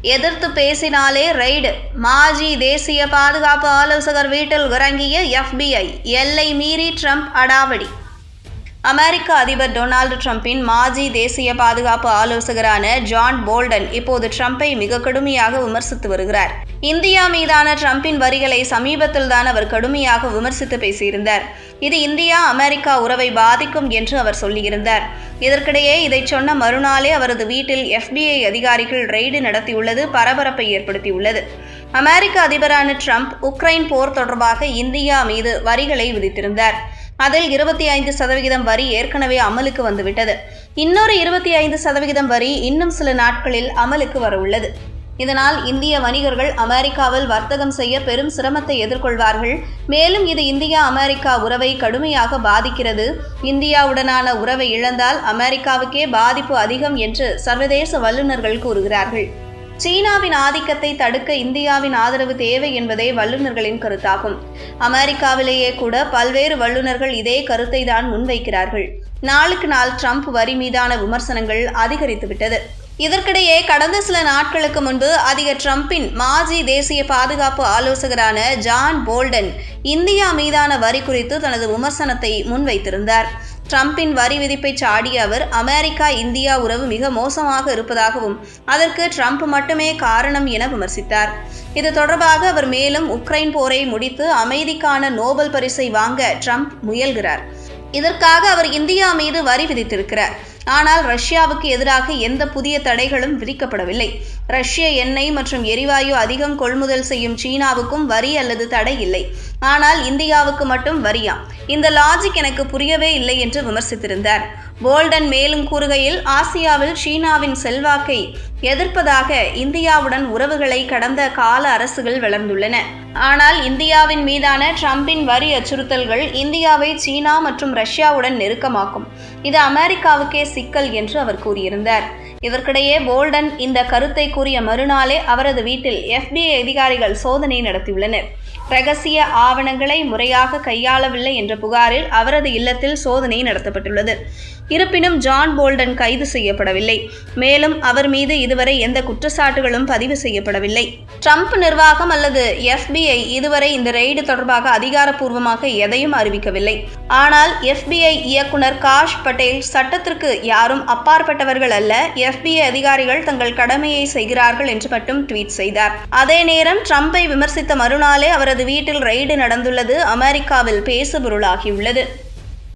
எதிர்த்து பேசினாலே ரெய்டு. மாஜி தேசிய பாதுகாப்பு ஆலோசகர் வீட்டில் இறங்கிய FBI. எல்லை மீறி ட்ரம்ப் அடாவடி. அமெரிக்க அதிபர் டொனால்டு ட்ரம்பின் மாஜி தேசிய பாதுகாப்பு ஆலோசகரான ஜான் போல்டன் இப்போது ட்ரம்பை மிக கடுமையாக விமர்சித்து வருகிறார். இந்தியா மீதான ட்ரம்பின் வரிகளை சமீபத்தில் தான் அவர் கடுமையாக விமர்சித்து பேசியிருந்தார். இது இந்தியா அமெரிக்கா உறவை பாதிக்கும் என்று அவர் சொல்லியிருந்தார். இதற்கிடையே இதை சொன்ன மறுநாளே அவரது வீட்டில் FBI அதிகாரிகள் ரெய்டு நடத்தியுள்ளது பரபரப்பை ஏற்படுத்தியுள்ளது. அமெரிக்க அதிபரான ட்ரம்ப் உக்ரைன் போர் தொடர்பாக இந்தியா மீது வரிகளை விதித்திருந்தார். அதில் 25% வரி ஏற்கனவே அமலுக்கு வந்துவிட்டது. இன்னொரு 25% வரி இன்னும் சில நாட்களில் அமலுக்கு வரவுள்ளது. இதனால் இந்திய வணிகர்கள் அமெரிக்காவில் வர்த்தகம் செய்ய பெரும் சிரமத்தை எதிர்கொள்வார்கள். மேலும் இது இந்தியா அமெரிக்கா உறவை கடுமையாக பாதிக்கிறது. இந்தியாவுடனான உறவை இழந்தால் அமெரிக்காவுக்கே பாதிப்பு அதிகம் என்று சர்வதேச வல்லுநர்கள் கூறுகிறார்கள். சீனாவின் ஆதிக்கத்தை தடுக்க இந்தியாவின் ஆதரவு தேவை என்பதே வல்லுநர்களின் கருத்தாகும். அமெரிக்காவிலேயே கூட பல்வேறு வல்லுநர்கள் இதே கருத்தை தான் முன்வைக்கிறார்கள். நாளுக்கு நாள் ட்ரம்ப் வரி மீதான விமர்சனங்கள் அதிகரித்துவிட்டது. இதற்கிடையே கடந்த சில நாட்களுக்கு முன்பு அதிபர் ட்ரம்பின் மாஜி தேசிய பாதுகாப்பு ஆலோசகரான ஜான் போல்டன் இந்தியா மீதான வரி குறித்து தனது விமர்சனத்தை முன்வைத்திருந்தார். ட்ரம்பின் வரி விதிப்பை சாடிய அவர் அமெரிக்கா இந்தியா உறவு மிக மோசமாக இருப்பதாகவும் அதற்கு ட்ரம்ப் மட்டுமே காரணம் என விமர்சித்தார். இது தொடர்பாக அவர் மேலும் உக்ரைன் போரை முடித்து அமைதிக்கான நோபல் பரிசை வாங்க ட்ரம்ப் முயல்கிறார். இதற்காக அவர் இந்தியா மீது வரி விதித்திருக்கிறார். ஆனால் ரஷ்யாவுக்கு எதிராக எந்த புதிய தடைகளும் விதிக்கப்படவில்லை. ரஷ்ய எண்ணெய் மற்றும் எரிவாயு அதிகம் கொள்முதல் செய்யும் சீனாவுக்கும் வரி அல்லது தடை இல்லை. ஆனால் இந்தியாவுக்கு மட்டும் வரியாம். இந்த லாஜிக் எனக்கு புரியவே இல்லை என்று விமர்சித்திருந்தார். போல்டன் மேலும் கூறுகையில், ஆசியாவில் சீனாவின் செல்வாக்கை எதிர்ப்பதாக இந்தியாவுடன் உறவுகளை கடந்த கால அரசுகள் வளர்ந்துள்ளன. ஆனால் இந்தியாவின் மீதான ட்ரம்பின் வரி அச்சுறுத்தல்கள் இந்தியாவை சீனா மற்றும் ரஷ்யாவுடன் நெருக்கமாக்கும். இது அமெரிக்காவுக்கே சிக்கல் என்று அவர் கூறியிருந்தார். இதற்கிடையே போல்டன் இந்த கருத்தை கூறிய மறுநாளே அவரது வீட்டில் FBI அதிகாரிகள் சோதனை நடத்தியுள்ளனர். ரகசிய ஆவணங்களை முறையாக கையாளவில்லை என்ற புகாரில் அவரது இல்லத்தில் சோதனை நடத்தப்பட்டுள்ளது. இருப்பினும் ஜான் போல்டன் கைது செய்யப்படவில்லை. மேலும் அவர் மீது இதுவரை எந்த குற்றச்சாட்டுகளும் பதிவு செய்யப்படவில்லை. ட்ரம்ப் நிர்வாகம் அல்லது FBI இதுவரை இந்த ரெய்டு தொடர்பாக அதிகாரப்பூர்வமாக எதையும் அறிவிக்கவில்லை. ஆனால் FBI இயக்குனர் காஷ் பட்டேல் சட்டத்திற்கு யாரும் அப்பாற்பட்டவர்கள் அல்ல, FBI அதிகாரிகள் தங்கள் கடமையை செய்கிறார்கள் என்று மட்டும் ட்வீட் செய்தார். அதே நேரம் ட்ரம்பை விமர்சித்த மறுநாளே அவரது வீட்டில் ரெய்டு நடந்துள்ளது அமெரிக்காவில் பேசுபொருளாகியுள்ளது.